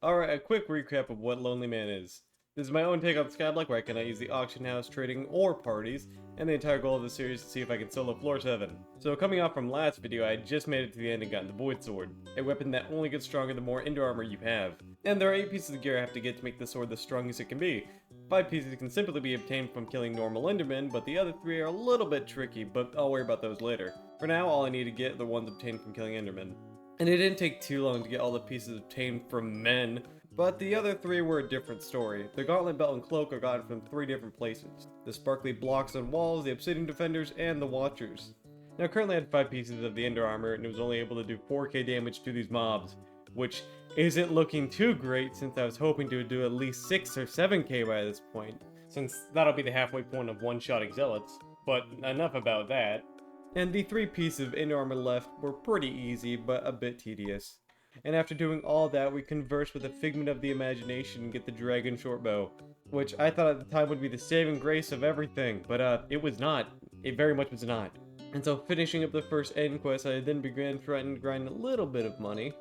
Alright, a quick recap of what Lonely Man is. This is my own take on Skyblock, where I cannot use the auction house, trading, or parties, and the entire goal of the series is to see if I can solo floor 7. So coming off from last video, I just made it to the end and gotten the Void Sword, a weapon that only gets stronger the more indoor armor you have. And there are 8 pieces of gear I have to get to make the sword the strongest it can be. 5 pieces can simply be obtained from killing normal Endermen, but the other 3 are a little bit tricky, but I'll worry about those later. For now, all I need to get are the ones obtained from killing Endermen. And it didn't take too long to get all the pieces obtained from men, but the other 3 were a different story. The gauntlet belt and cloak are gotten from 3 different places: the sparkly blocks on walls, the obsidian defenders, and the watchers. Now currently I had 5 pieces of the ender armor and it was only able to do 4k damage to these mobs, which isn't looking too great since I was hoping to do at least 6 or 7k by this point, since that'll be the halfway point of one-shotting zealots. But enough about that. And the 3 pieces of inner armor left were pretty easy, but a bit tedious. And after doing all that, we conversed with a figment of the imagination and get the dragon shortbow, which I thought at the time would be the saving grace of everything, but it was not. It very much was not. And so finishing up the first end quest, I then began trying to grind a little bit of money,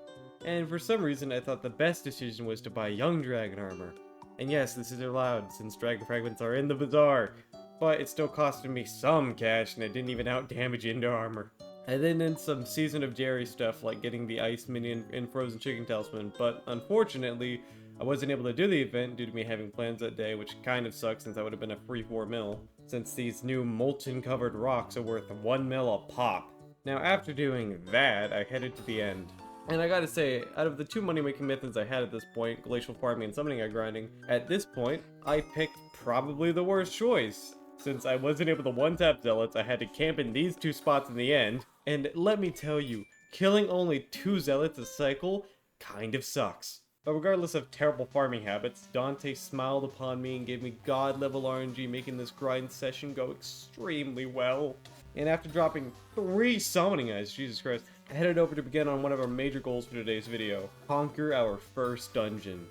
and for some reason I thought the best decision was to buy young dragon armor. And yes, this is allowed since dragon fragments are in the bazaar, but it still costed me some cash and it didn't even out-damage into armor. I then did some Season of Jerry stuff like getting the ice minion and frozen chicken talisman, but unfortunately I wasn't able to do the event due to me having plans that day, which kind of sucks since that would have been a free 4 mil, since these new molten covered rocks are worth 1 mil a pop. Now after doing that, I headed to the end. And I gotta say, out of the 2 money making methods I had at this point, glacial farming and summoning and grinding, at this point, I picked probably the worst choice. Since I wasn't able to one-tap zealots, I had to camp in these 2 spots in the end, and let me tell you, killing only 2 zealots a cycle kind of sucks. But regardless of terrible farming habits, Dante smiled upon me and gave me god-level RNG, making this grind session go extremely well. And after dropping 3 summoning eyes, Jesus Christ, I headed over to begin on one of our major goals for today's video: conquer our first dungeon.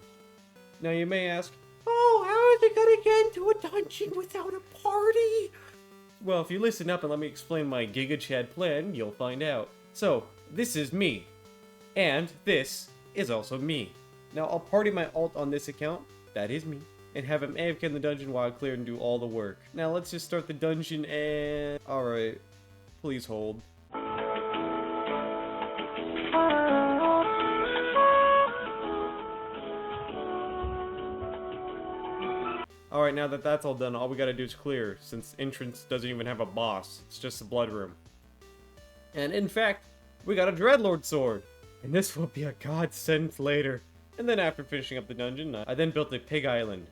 Now you may ask, oh, how are they gonna get into a dungeon without a party? Well, if you listen up and let me explain my Giga Chad plan, you'll find out. So, this is me. And this is also me. Now, I'll party my alt on this account, that is me, and have him AFK in the dungeon while I clear and do all the work. Now, let's just start the dungeon and... Alright, please hold. Alright, now that that's all done, all we gotta do is clear, since entrance doesn't even have a boss. It's just a blood room. And in fact, we got a Dreadlord sword! And this will be a godsend later. And then after finishing up the dungeon, I then built a pig island,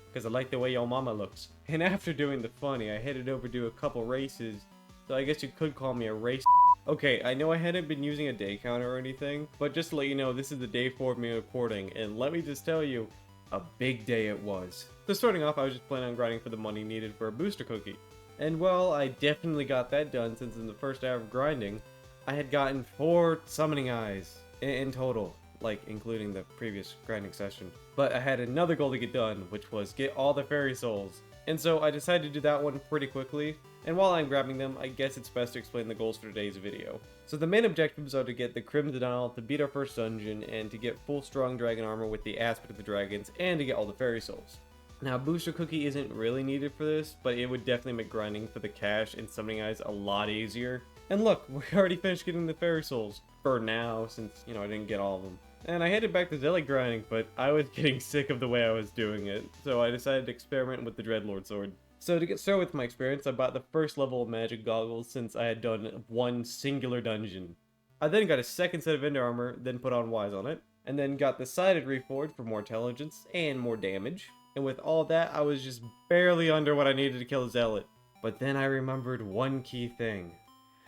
because I like the way your mama looks. And after doing the funny, I headed over to a couple races, so I guess you could call me a race. Okay, I know I hadn't been using a day counter or anything, but just to let you know, this is the day 4 of me recording, and let me just tell you, a big day it was. So starting off, I was just planning on grinding for the money needed for a booster cookie. And well, I definitely got that done, since in the first hour of grinding, I had gotten 4 summoning eyes in total, like including the previous grinding session. But I had another goal to get done, which was get all the fairy souls. And so I decided to do that one pretty quickly. And while I'm grabbing them, I guess it's best to explain the goals for today's video. So the main objectives are to get the Crimson Isle, to beat our first dungeon, and to get full strong dragon armor with the aspect of the dragons, and to get all the fairy souls. Now, booster cookie isn't really needed for this, but it would definitely make grinding for the cash and summoning eyes a lot easier. And look, we already finished getting the fairy souls. For now, since, you know, I didn't get all of them. And I headed back to zealot grinding, but I was getting sick of the way I was doing it, so I decided to experiment with the Dreadlord sword. So to get started with my experience, I bought the first level of magic goggles since I had done one singular dungeon. I then got a second set of ender armor, then put on Wise on it, and then got the sided reforged for more intelligence and more damage. And with all that, I was just barely under what I needed to kill a zealot. But then I remembered one key thing.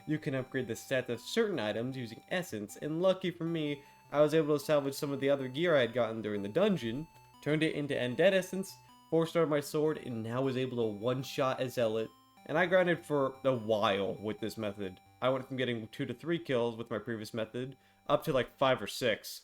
You can upgrade the stats of certain items using essence, and lucky for me, I was able to salvage some of the other gear I had gotten during the dungeon, turned it into undead essence, 4-starred my sword, and now was able to one-shot a zealot. And I grinded for a while with this method. I went from getting 2 to 3 kills with my previous method, up to like 5 or 6.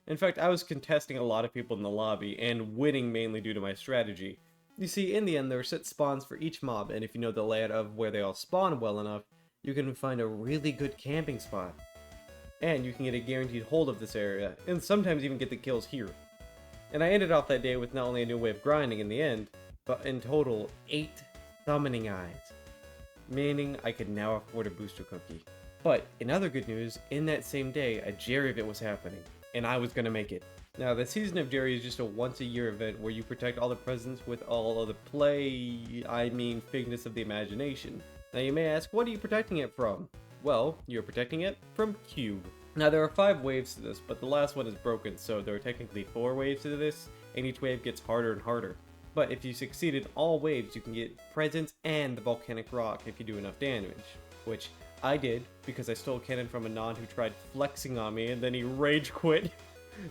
In fact, I was contesting a lot of people in the lobby, and winning mainly due to my strategy. You see, in the end, there are set spawns for each mob, and if you know the layout of where they all spawn well enough, you can find a really good camping spot. And you can get a guaranteed hold of this area, and sometimes even get the kills here. And I ended off that day with not only a new way of grinding in the end, but in total 8 summoning eyes, meaning I could now afford a booster cookie. But in other good news, in that same day, a Jerry event was happening, and I was gonna make it. Now, the Season of Jerry is just a once-a-year event where you protect all the presents with all of the figness of the imagination. Now, you may ask, what are you protecting it from? Well, you're protecting it from Cube. Now, there are 5 waves to this, but the last one is broken, so there are technically 4 waves to this, and each wave gets harder and harder. But if you succeed in all waves, you can get presents and the volcanic rock if you do enough damage, which I did because I stole a cannon from a non who tried flexing on me and then he rage quit.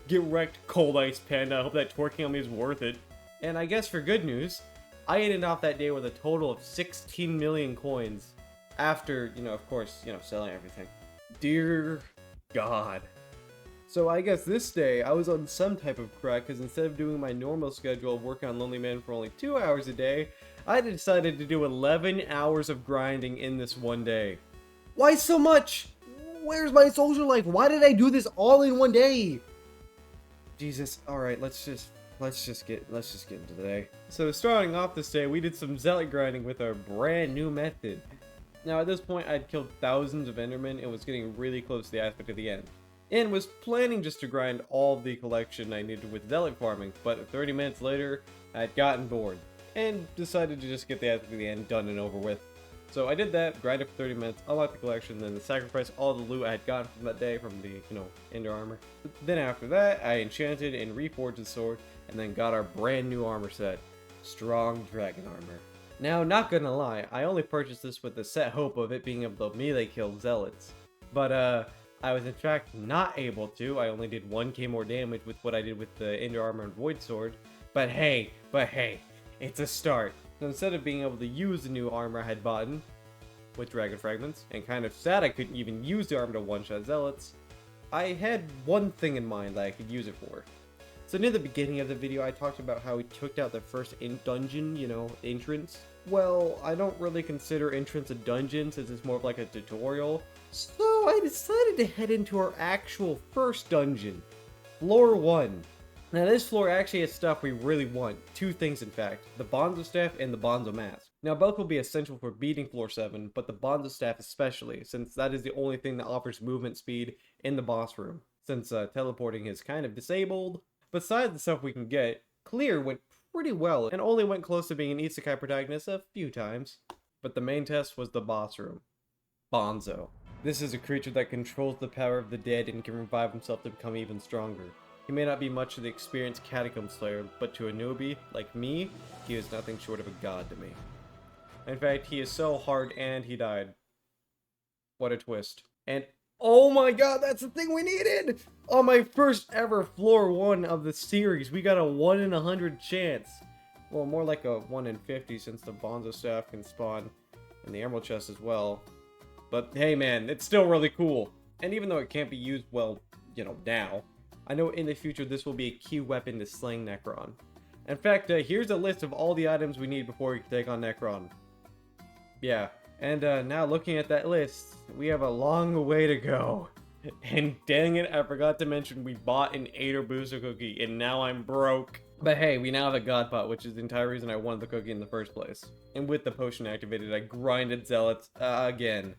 Get wrecked, Cold Ice Panda. I hope that twerking on me is worth it. And I guess for good news, I ended off that day with a total of 16 million coins after, of course, selling everything. Dear God. So I guess this day, I was on some type of crack, because instead of doing my normal schedule of working on Lonely Man for only 2 hours a day, I decided to do 11 hours of grinding in this one day. Why so much? Where's my social life? Why did I do this all in one day? Jesus, alright, let's just get into the day. So starting off this day, we did some zealot grinding with our brand new method. Now at this point, I'd killed thousands of endermen and was getting really close to the aspect of the end. And was planning just to grind all the collection I needed with zealot farming, but 30 minutes later, I'd gotten bored, and decided to just get the aspect of the end done and over with. So I did that, grinded for 30 minutes, unlocked the collection, then sacrificed all the loot I had gotten from that day from the, ender armor. Then after that, I enchanted and reforged the sword, and then got our brand new armor set, Strong Dragon Armor. Now, not gonna lie, I only purchased this with the set hope of it being able to melee kill zealots. But, I was in fact not able to. I only did 1k more damage with what I did with the Ender Armor and Void Sword. But hey, it's a start. So instead of being able to use the new armor I had bought with Dragon Fragments, and kind of sad I couldn't even use the armor to one-shot zealots, I had one thing in mind that I could use it for. So near the beginning of the video, I talked about how we took out the first dungeon, entrance. Well, I don't really consider entrance a dungeon since it's more of like a tutorial. So I decided to head into our actual first dungeon, Floor 1. Now this floor actually has stuff we really want. 2 things in fact, the Bonzo Staff and the Bonzo Mask. Now both will be essential for beating Floor 7, but the Bonzo Staff especially, since that is the only thing that offers movement speed in the boss room, since teleporting is kind of disabled. Besides the stuff we can get, Clear went pretty well and only went close to being an isekai protagonist a few times. But the main test was the boss room, Bonzo. This is a creature that controls the power of the dead and can revive himself to become even stronger. He may not be much of the experienced Catacomb Slayer, but to a newbie like me, he is nothing short of a god to me. In fact, he is so hard and he died. What a twist. And oh my god, that's the thing we needed! On my first ever Floor 1 of the series, we got a 1 in 100 chance. Well, more like a 1 in 50 since the Bonzo Staff can spawn in the Emerald Chest as well. But hey man, it's still really cool. And even though it can't be used, well, now, I know in the future this will be a key weapon to slaying Necron. In fact, here's a list of all the items we need before we can take on Necron. Yeah, and now looking at that list, we have a long way to go. And dang it, I forgot to mention we bought an Aider booster cookie, and now I'm broke. But hey, we now have a god pot, which is the entire reason I wanted the cookie in the first place. And with the potion activated, I grinded zealots again.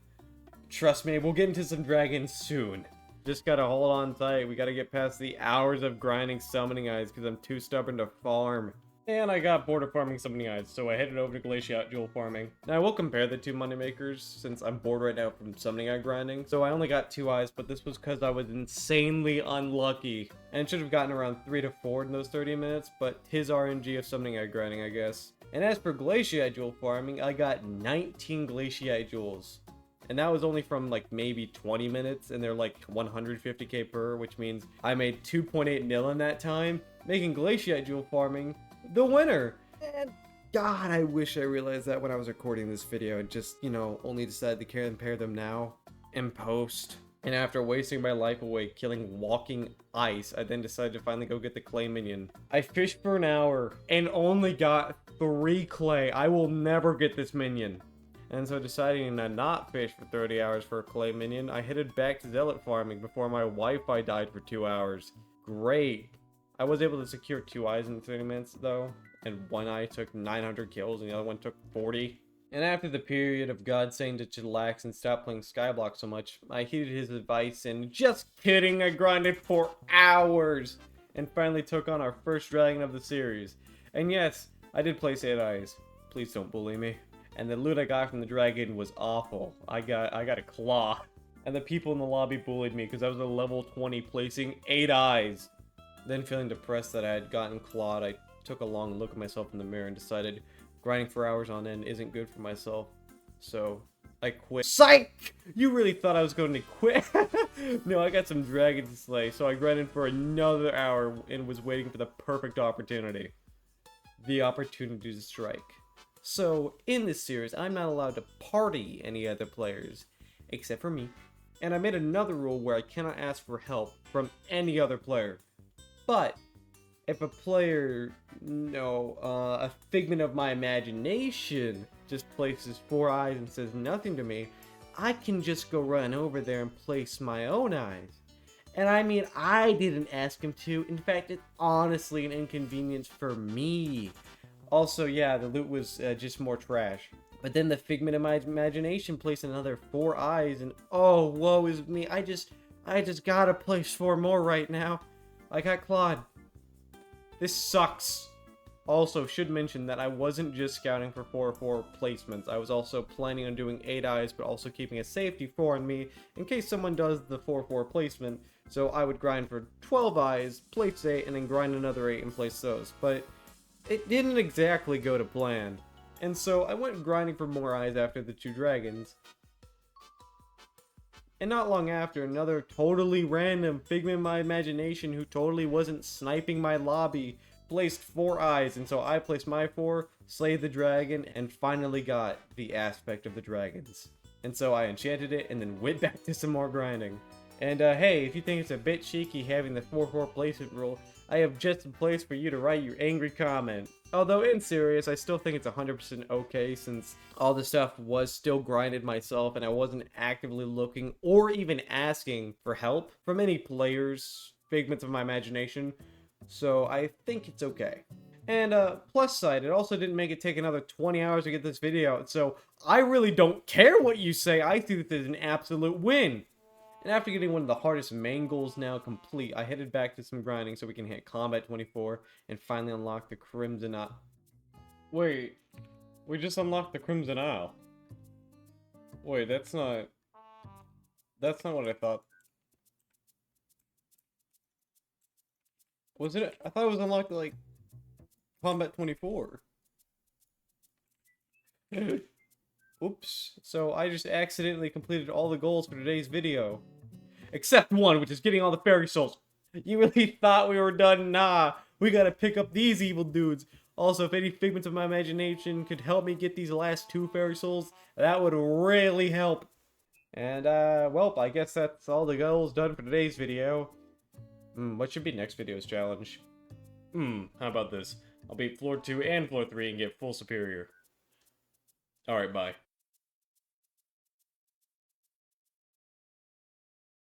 Trust me, we'll get into some dragons soon. Just gotta hold on tight. We gotta get past the hours of grinding summoning eyes because I'm too stubborn to farm. And I got bored of farming summoning eyes, so I headed over to Glaciate Jewel farming. Now I will compare the 2 moneymakers since I'm bored right now from summoning eye grinding. So I only got 2 eyes, but this was because I was insanely unlucky. And should have gotten around 3 to 4 in those 30 minutes, but his RNG of summoning eye grinding, I guess. And as for Glaciate Jewel farming, I got 19 Glaciate Jewels. And that was only from like maybe 20 minutes, and they're like 150k per, which means I made 2.8 mil in that time, making Glaciate Jewel farming the winner. And God, I wish I realized that when I was recording this video and just, only decided to compare them now in post. And after wasting my life away killing walking ice, I then decided to finally go get the clay minion. I fished for an hour and only got 3 clay. I will never get this minion. And so deciding to not fish for 30 hours for a clay minion, I headed back to zealot farming before my Wi-Fi died for 2 hours. Great. I was able to secure 2 eyes in 30 minutes, though, and one eye took 900 kills, and the other one took 40. And after the period of God saying to chillax and stop playing Skyblock so much, I heeded his advice, and just kidding, I grinded for hours, and finally took on our first dragon of the series. And yes, I did place 8 eyes. Please don't bully me. And the loot I got from the dragon was awful. I got a claw. And the people in the lobby bullied me because I was a level 20 placing 8 eyes. Then feeling depressed that I had gotten clawed, I took a long look at myself in the mirror and decided grinding for hours on end isn't good for myself. So I quit. Psych! You really thought I was going to quit? No, I got some dragons to slay, so I grinded for another hour and was waiting for the perfect opportunity. The opportunity to strike. So, in this series, I'm not allowed to party any other players, except for me. And I made another rule where I cannot ask for help from any other player. But, if a player, a figment of my imagination, just places 4 eyes and says nothing to me, I can just go run over there and place my own eyes. And I mean, I didn't ask him to. In fact, it's honestly an inconvenience for me. Also, yeah, the loot was just more trash. But then the figment of my imagination placed another 4 eyes, and oh, woe is me. I just gotta place 4 more right now. I got clawed. This sucks. Also, should mention that I wasn't just scouting for 4 placements. I was also planning on doing 8 eyes, but also keeping a safety 4 on me in case someone does the 4 placement. So I would grind for 12 eyes, place 8, and then grind another 8 and place those. But it didn't exactly go to plan. And so I went grinding for more eyes after the 2 dragons. And not long after, another totally random figment of my imagination who totally wasn't sniping my lobby placed 4 eyes, and so I placed my 4, slayed the dragon, and finally got the aspect of the dragons. And so I enchanted it and then went back to some more grinding. And hey, if you think it's a bit cheeky having the 4 placement rule, I have just a place for you to write your angry comment. Although in serious, I still think it's 100% okay since all the stuff was still grinded myself and I wasn't actively looking or even asking for help from any players, figments of my imagination. So I think it's okay. And plus side, it also didn't make it take another 20 hours to get this video out, so I really don't care what you say. I think this is an absolute win. And after getting one of the hardest main goals now complete, I headed back to some grinding so we can hit Combat 24 and finally unlock the Crimson Isle. Wait, we just unlocked the Crimson Isle. Wait, that's not what I thought. Was it? I thought it was unlocked like Combat 24. Oops. So I just accidentally completed all the goals for today's video. Except one, which is getting all the fairy souls. You really thought we were done? Nah. We gotta pick up these evil dudes. Also, if any figments of my imagination could help me get these last 2 fairy souls, that would really help. And, well, I guess that's all the goals done for today's video. What should be next video's challenge? How about this? I'll beat floor 2 and floor 3 and get full superior. Alright, bye.